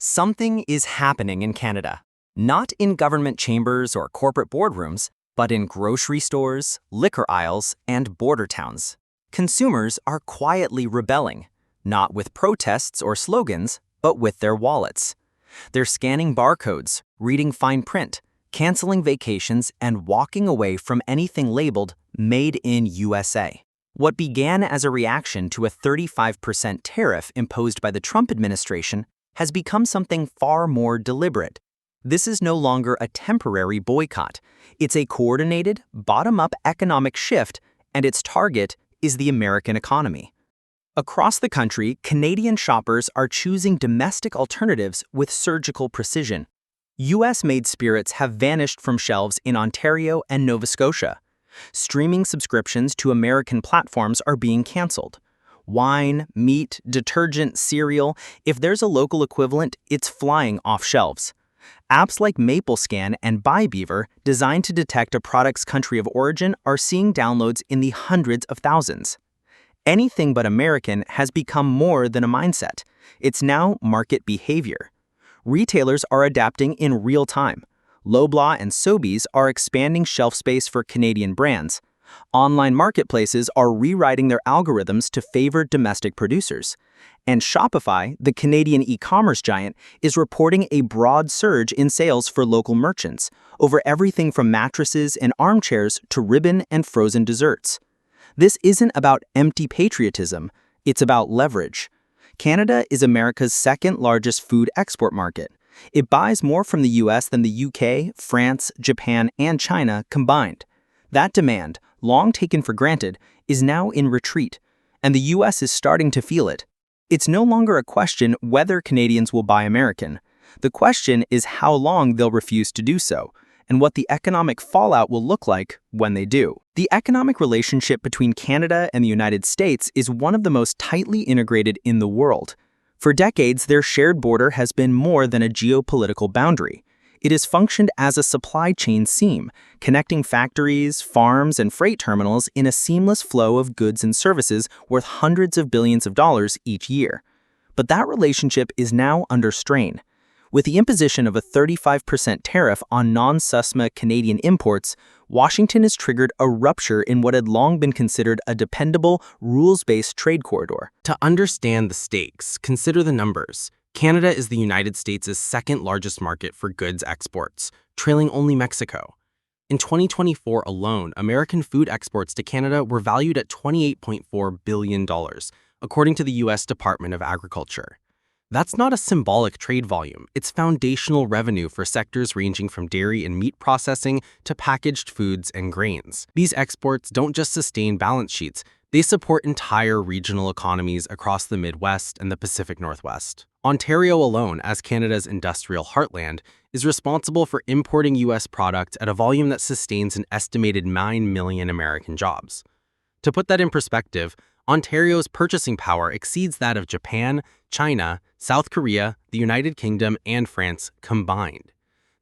Something is happening in Canada. Not in government chambers or corporate boardrooms, but in grocery stores, liquor aisles, and border towns. Consumers are quietly rebelling, not with protests or slogans, but with their wallets. They're scanning barcodes, reading fine print, canceling vacations, and walking away from anything labeled Made in USA. What began as a reaction to a 35% tariff imposed by the Trump administration has become something far more deliberate. This is no longer a temporary boycott. It's a coordinated, bottom-up economic shift, and its target is the American economy. Across the country, Canadian shoppers are choosing domestic alternatives with surgical precision. US-made spirits have vanished from shelves in Ontario and Nova Scotia. Streaming subscriptions to American platforms are being canceled. Wine, meat, detergent, cereal, if there's a local equivalent, it's flying off shelves. Apps like MapleScan and BuyBeaver, designed to detect a product's country of origin, are seeing downloads in the hundreds of thousands. Anything but American has become more than a mindset. It's now market behavior. Retailers are adapting in real time. Loblaw and Sobeys are expanding shelf space for Canadian brands. Online marketplaces are rewriting their algorithms to favor domestic producers. And Shopify, the Canadian e-commerce giant, is reporting a broad surge in sales for local merchants, over everything from mattresses and armchairs to ribbon and frozen desserts. This isn't about empty patriotism, it's about leverage. Canada is America's second-largest food export market. It buys more from the US than the UK, France, Japan, and China combined. That demand, long taken for granted, is now in retreat, and the US is starting to feel it. It's no longer a question whether Canadians will buy American. The question is how long they'll refuse to do so, and what the economic fallout will look like when they do. The economic relationship between Canada and the United States is one of the most tightly integrated in the world. For decades, their shared border has been more than a geopolitical boundary. It has functioned as a supply chain seam, connecting factories, farms, and freight terminals in a seamless flow of goods and services worth hundreds of billions of dollars each year. But that relationship is now under strain. With the imposition of a 35% tariff on non-SUSMA Canadian imports, Washington has triggered a rupture in what had long been considered a dependable, rules-based trade corridor. To understand the stakes, consider the numbers. Canada is the United States' second-largest market for goods exports, trailing only Mexico. In 2024 alone, American food exports to Canada were valued at $28.4 billion, according to the U.S. Department of Agriculture. That's not a symbolic trade volume, it's foundational revenue for sectors ranging from dairy and meat processing to packaged foods and grains. These exports don't just sustain balance sheets, they support entire regional economies across the Midwest and the Pacific Northwest. Ontario alone, as Canada's industrial heartland, is responsible for importing U.S. product at a volume that sustains an estimated 9 million American jobs. To put that in perspective, Ontario's purchasing power exceeds that of Japan, China, South Korea, the United Kingdom, and France combined.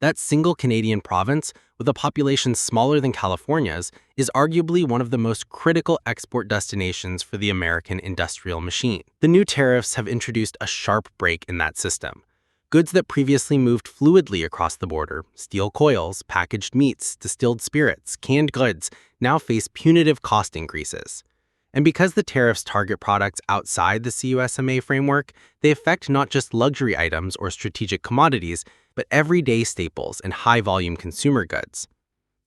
That single Canadian province, with a population smaller than California's, is arguably one of the most critical export destinations for the American industrial machine. The new tariffs have introduced a sharp break in that system. Goods that previously moved fluidly across the border, steel coils, packaged meats, distilled spirits, canned goods, now face punitive cost increases. And because the tariffs target products outside the CUSMA framework, they affect not just luxury items or strategic commodities, but everyday staples and high-volume consumer goods.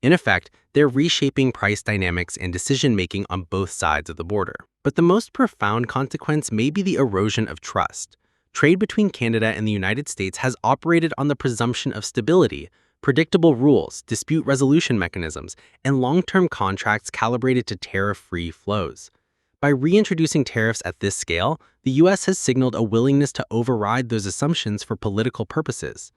In effect, they're reshaping price dynamics and decision-making on both sides of the border. But the most profound consequence may be the erosion of trust. Trade between Canada and the United States has operated on the presumption of stability, predictable rules, dispute resolution mechanisms, and long-term contracts calibrated to tariff-free flows. By reintroducing tariffs at this scale, the U.S. has signaled a willingness to override those assumptions for political purposes.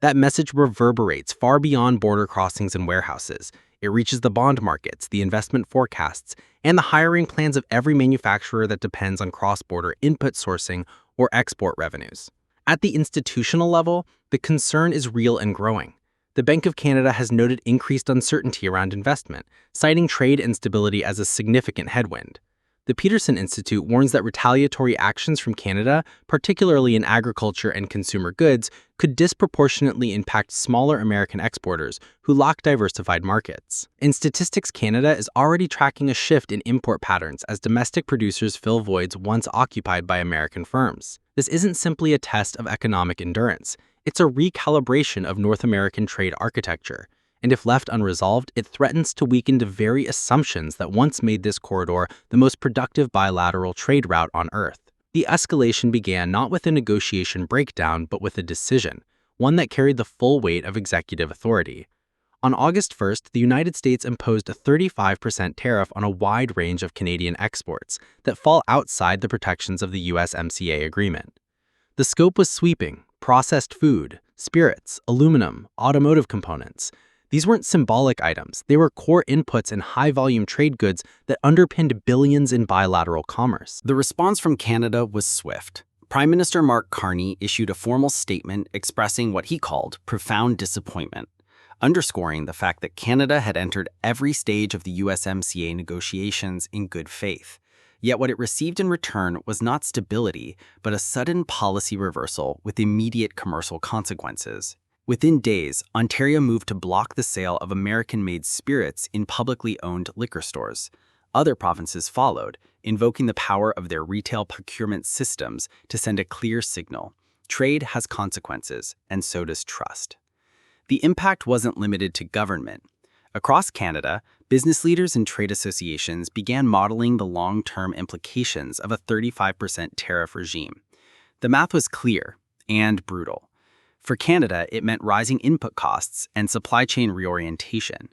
That message reverberates far beyond border crossings and warehouses. It reaches the bond markets, the investment forecasts, and the hiring plans of every manufacturer that depends on cross-border input sourcing or export revenues. At the institutional level, the concern is real and growing. The Bank of Canada has noted increased uncertainty around investment, citing trade instability as a significant headwind. The Peterson Institute warns that retaliatory actions from Canada, particularly in agriculture and consumer goods, could disproportionately impact smaller American exporters who lack diversified markets. In Statistics Canada is already tracking a shift in import patterns as domestic producers fill voids once occupied by American firms. This isn't simply a test of economic endurance. It's a recalibration of North American trade architecture. And if left unresolved, it threatens to weaken the very assumptions that once made this corridor the most productive bilateral trade route on Earth. The escalation began not with a negotiation breakdown, but with a decision, one that carried the full weight of executive authority. On August 1st, the United States imposed a 35% tariff on a wide range of Canadian exports that fall outside the protections of the USMCA agreement. The scope was sweeping: processed food, spirits, aluminum, automotive components. These weren't symbolic items, they were core inputs in high-volume trade goods that underpinned billions in bilateral commerce. The response from Canada was swift. Prime Minister Mark Carney issued a formal statement expressing what he called profound disappointment, underscoring the fact that Canada had entered every stage of the USMCA negotiations in good faith. Yet what it received in return was not stability, but a sudden policy reversal with immediate commercial consequences. Within days, Ontario moved to block the sale of American-made spirits in publicly owned liquor stores. Other provinces followed, invoking the power of their retail procurement systems to send a clear signal. Trade has consequences, and so does trust. The impact wasn't limited to government. Across Canada, business leaders and trade associations began modeling the long-term implications of a 35% tariff regime. The math was clear and brutal. For Canada, it meant rising input costs and supply chain reorientation.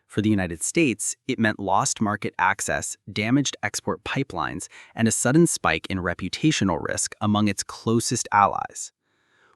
For the United States, it meant lost market access, damaged export pipelines, and a sudden spike in reputational risk among its closest allies.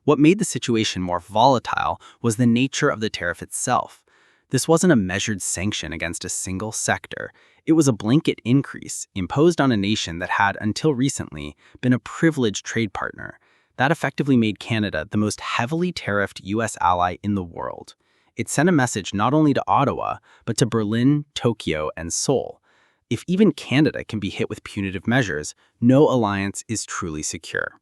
What made the situation more volatile was the nature of the tariff itself. This wasn't a measured sanction against a single sector. It was a blanket increase imposed on a nation that had, until recently, been a privileged trade partner. That effectively made Canada the most heavily tariffed U.S. ally in the world. It sent a message not only to Ottawa, but to Berlin, Tokyo, and Seoul. If even Canada can be hit with punitive measures, no alliance is truly secure.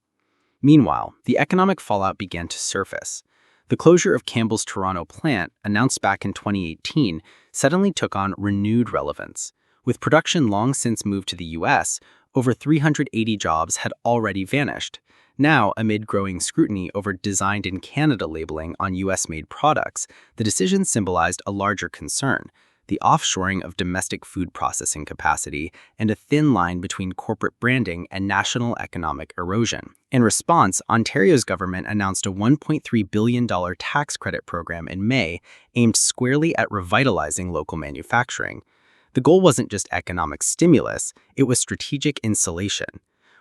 Meanwhile, the economic fallout began to surface. The closure of Campbell's Toronto plant, announced back in 2018, suddenly took on renewed relevance. With production long since moved to the U.S., over 380 jobs had already vanished. Now, amid growing scrutiny over designed in Canada labeling on U.S.-made products, the decision symbolized a larger concern: the offshoring of domestic food processing capacity and a thin line between corporate branding and national economic erosion. In response, Ontario's government announced a $1.3 billion tax credit program in May aimed squarely at revitalizing local manufacturing. The goal wasn't just economic stimulus, it was strategic insulation.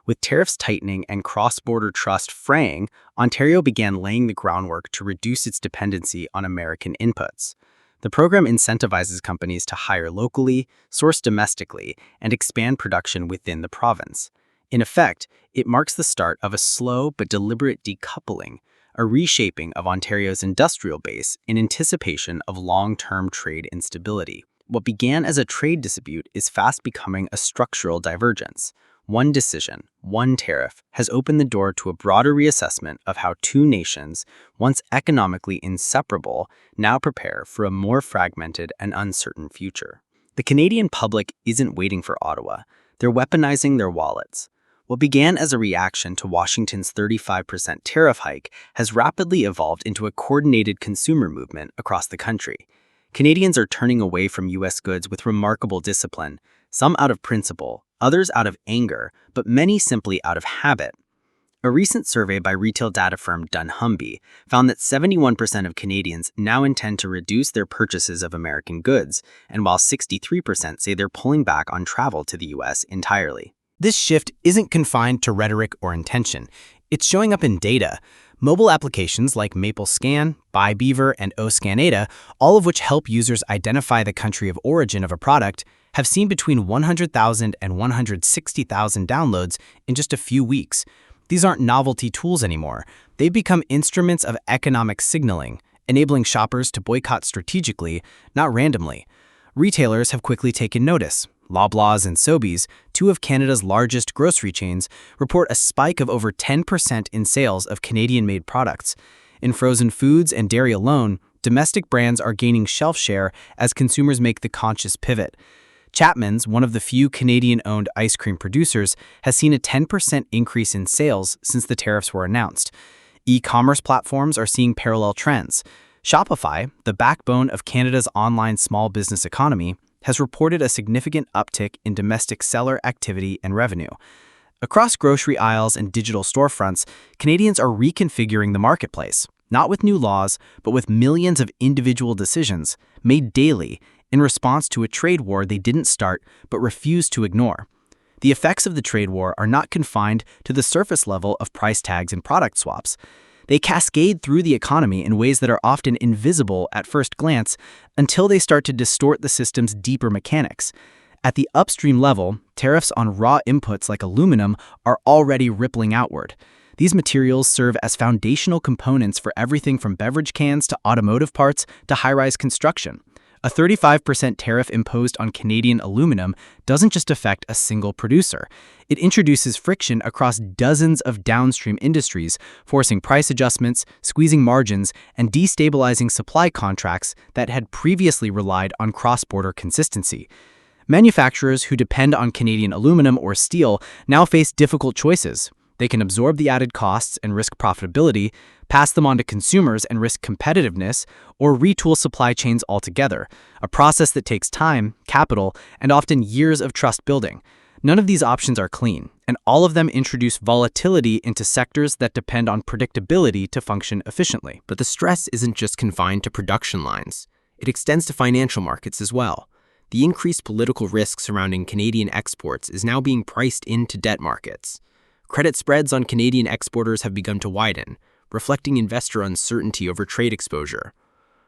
With tariffs tightening and cross-border trust fraying, Ontario began laying the groundwork to reduce its dependency on American inputs. The program incentivizes companies to hire locally, source domestically, and expand production within the province. In effect, it marks the start of a slow but deliberate decoupling, a reshaping of Ontario's industrial base in anticipation of long-term trade instability. What began as a trade dispute is fast becoming a structural divergence. One decision, one tariff, has opened the door to a broader reassessment of how two nations, once economically inseparable, now prepare for a more fragmented and uncertain future. The Canadian public isn't waiting for Ottawa. They're weaponizing their wallets. What began as a reaction to Washington's 35% tariff hike has rapidly evolved into a coordinated consumer movement across the country. Canadians are turning away from U.S. goods with remarkable discipline, some out of principle, others out of anger, but many simply out of habit. A recent survey by retail data firm dunnhumby found that 71% of Canadians now intend to reduce their purchases of American goods, and while 63% say they're pulling back on travel to the U.S. entirely. This shift isn't confined to rhetoric or intention. It's showing up in data. Mobile applications like MapleScan, BuyBeaver, and OScanAda, all of which help users identify the country of origin of a product, have seen between 100,000 and 160,000 downloads in just a few weeks. These aren't novelty tools anymore. They've become instruments of economic signaling, enabling shoppers to boycott strategically, not randomly. Retailers have quickly taken notice. Loblaws and Sobeys, two of Canada's largest grocery chains, report a spike of over 10% in sales of Canadian-made products. In frozen foods and dairy alone, domestic brands are gaining shelf share as consumers make the conscious pivot. Chapman's, one of the few Canadian-owned ice cream producers, has seen a 10% increase in sales since the tariffs were announced. E-commerce platforms are seeing parallel trends. Shopify, the backbone of Canada's online small business economy, has reported a significant uptick in domestic seller activity and revenue. Across grocery aisles and digital storefronts, Canadians are reconfiguring the marketplace, not with new laws, but with millions of individual decisions made daily in response to a trade war they didn't start but refused to ignore. The effects of the trade war are not confined to the surface level of price tags and product swaps. They cascade through the economy in ways that are often invisible at first glance until they start to distort the system's deeper mechanics. At the upstream level, tariffs on raw inputs like aluminum are already rippling outward. These materials serve as foundational components for everything from beverage cans to automotive parts to high-rise construction. A 35% tariff imposed on Canadian aluminum doesn't just affect a single producer. It introduces friction across dozens of downstream industries, forcing price adjustments, squeezing margins, and destabilizing supply contracts that had previously relied on cross-border consistency. Manufacturers who depend on Canadian aluminum or steel now face difficult choices. They can absorb the added costs and risk profitability, pass them on to consumers and risk competitiveness, or retool supply chains altogether, a process that takes time, capital, and often years of trust building. None of these options are clean, and all of them introduce volatility into sectors that depend on predictability to function efficiently. But the stress isn't just confined to production lines. It extends to financial markets as well. The increased political risk surrounding Canadian exports is now being priced into debt markets. Credit spreads on Canadian exporters have begun to widen, reflecting investor uncertainty over trade exposure.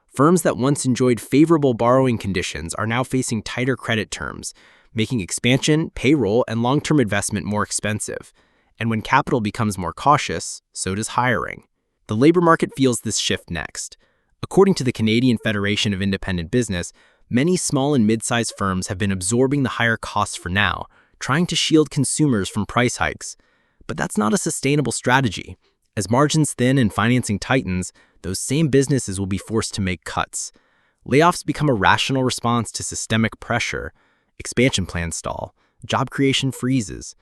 Firms that once enjoyed favorable borrowing conditions are now facing tighter credit terms, making expansion, payroll, and long-term investment more expensive. And when capital becomes more cautious, so does hiring. The labor market feels this shift next. According to the Canadian Federation of Independent Business, many small and mid-sized firms have been absorbing the higher costs for now, trying to shield consumers from price hikes. But that's not a sustainable strategy. As margins thin and financing tightens, those same businesses will be forced to make cuts. Layoffs become a rational response to systemic pressure. Expansion plans stall. Job creation freezes.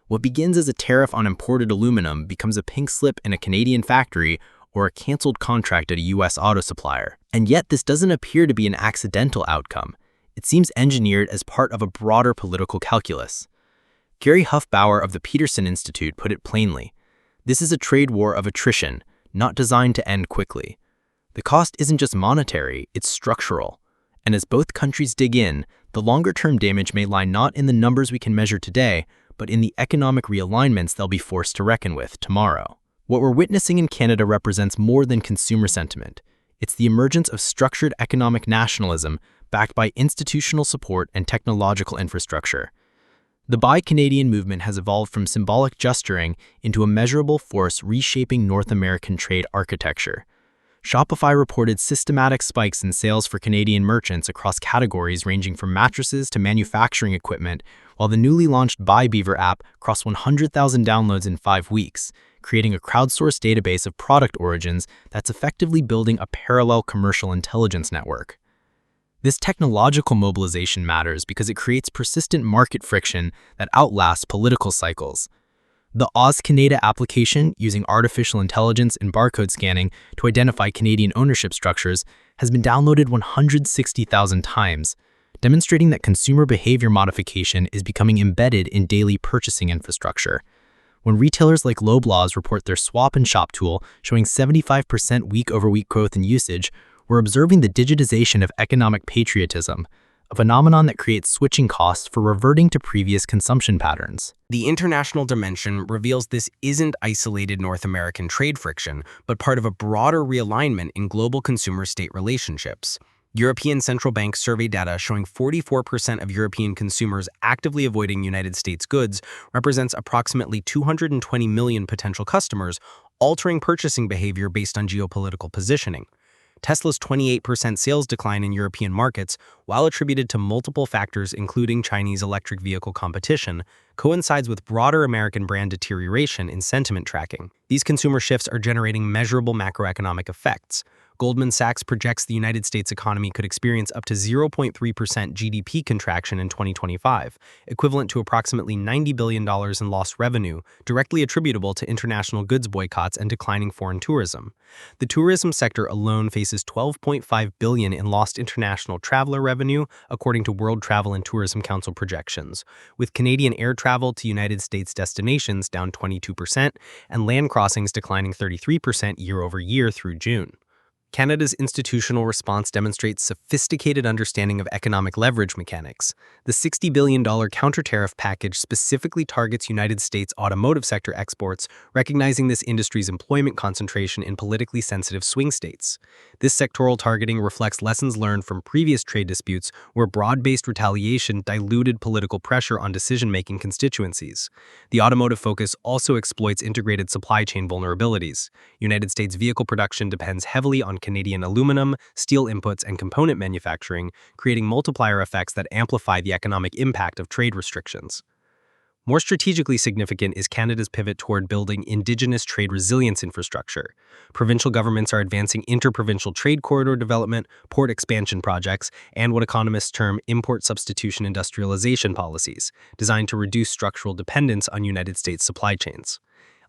What begins as a tariff on imported aluminum becomes a pink slip in a Canadian factory or a canceled contract at a U.S. auto supplier. And yet this doesn't appear to be an accidental outcome. It seems engineered as part of a broader political calculus. Gary Huffbauer of the Peterson Institute put it plainly. This is a trade war of attrition, not designed to end quickly. The cost isn't just monetary, it's structural. And as both countries dig in, the longer-term damage may lie not in the numbers we can measure today, but in the economic realignments they'll be forced to reckon with tomorrow. What we're witnessing in Canada represents more than consumer sentiment. It's the emergence of structured economic nationalism backed by institutional support and technological infrastructure. The Buy Canadian movement has evolved from symbolic gesturing into a measurable force reshaping North American trade architecture. Shopify reported systematic spikes in sales for Canadian merchants across categories ranging from mattresses to manufacturing equipment, while the newly launched Buy Beaver app crossed 100,000 downloads in 5 weeks, creating a crowdsourced database of product origins that's effectively building a parallel commercial intelligence network. This technological mobilization matters because it creates persistent market friction that outlasts political cycles. The Oz Canada application, using artificial intelligence and barcode scanning to identify Canadian ownership structures, has been downloaded 160,000 times, demonstrating that consumer behavior modification is becoming embedded in daily purchasing infrastructure. When retailers like Loblaws report their swap and shop tool showing 75% week-over-week growth in usage, we're observing the digitization of economic patriotism, a phenomenon that creates switching costs for reverting to previous consumption patterns. The international dimension reveals this isn't isolated North American trade friction, but part of a broader realignment in global consumer-state relationships. European Central Bank survey data showing 44% of European consumers actively avoiding United States goods represents approximately 220 million potential customers, altering purchasing behavior based on geopolitical positioning. Tesla's 28% sales decline in European markets, while attributed to multiple factors including Chinese electric vehicle competition, coincides with broader American brand deterioration in sentiment tracking. These consumer shifts are generating measurable macroeconomic effects. Goldman Sachs projects the United States economy could experience up to 0.3% GDP contraction in 2025, equivalent to approximately $90 billion in lost revenue, directly attributable to international goods boycotts and declining foreign tourism. The tourism sector alone faces $12.5 billion in lost international traveler revenue, according to World Travel and Tourism Council projections, with Canadian air travel to United States destinations down 22% and land crossings declining 33% year-over-year through June. Canada's institutional response demonstrates sophisticated understanding of economic leverage mechanics. The $60 billion counter-tariff package specifically targets United States automotive sector exports, recognizing this industry's employment concentration in politically sensitive swing states. This sectoral targeting reflects lessons learned from previous trade disputes where broad-based retaliation diluted political pressure on decision-making constituencies. The automotive focus also exploits integrated supply chain vulnerabilities. United States vehicle production depends heavily on Canadian aluminum, steel inputs, and component manufacturing, creating multiplier effects that amplify the economic impact of trade restrictions. More strategically significant is Canada's pivot toward building Indigenous trade resilience infrastructure. Provincial governments are advancing interprovincial trade corridor development, port expansion projects, and what economists term import substitution industrialization policies, designed to reduce structural dependence on United States supply chains.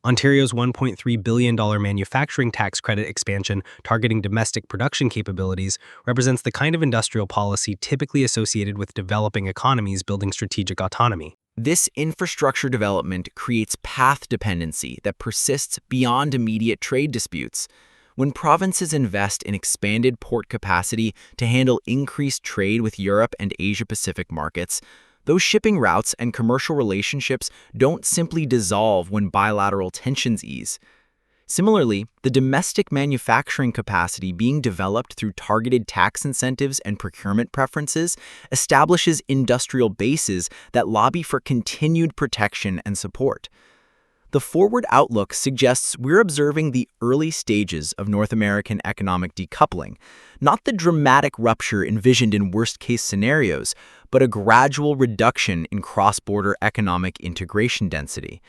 Ontario's $1.3 billion manufacturing tax credit expansion targeting domestic production capabilities represents the kind of industrial policy typically associated with developing economies building strategic autonomy. This infrastructure development creates path dependency that persists beyond immediate trade disputes. When provinces invest in expanded port capacity to handle increased trade with Europe and Asia-Pacific markets, those shipping routes and commercial relationships don't simply dissolve when bilateral tensions ease. Similarly, the domestic manufacturing capacity being developed through targeted tax incentives and procurement preferences establishes industrial bases that lobby for continued protection and support. The forward outlook suggests we're observing the early stages of North American economic decoupling, not the dramatic rupture envisioned in worst-case scenarios, but a gradual reduction in cross-border economic integration density.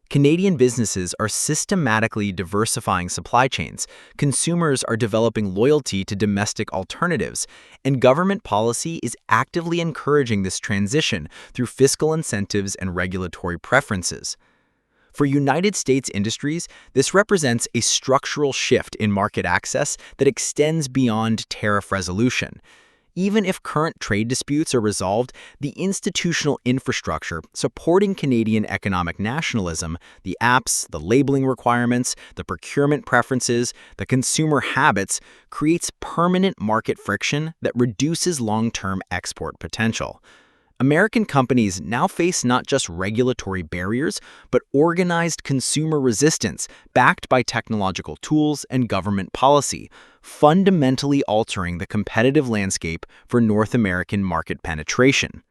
Canadian businesses are systematically diversifying supply chains, consumers are developing loyalty to domestic alternatives, and government policy is actively encouraging this transition through fiscal incentives and regulatory preferences. For United States industries, this represents a structural shift in market access that extends beyond tariff resolution. Even if current trade disputes are resolved, the institutional infrastructure supporting Canadian economic nationalism, the apps, the labeling requirements, the procurement preferences, the consumer habits, creates permanent market friction that reduces long-term export potential. American companies now face not just regulatory barriers, but organized consumer resistance backed by technological tools and government policy, fundamentally altering the competitive landscape for North American market penetration.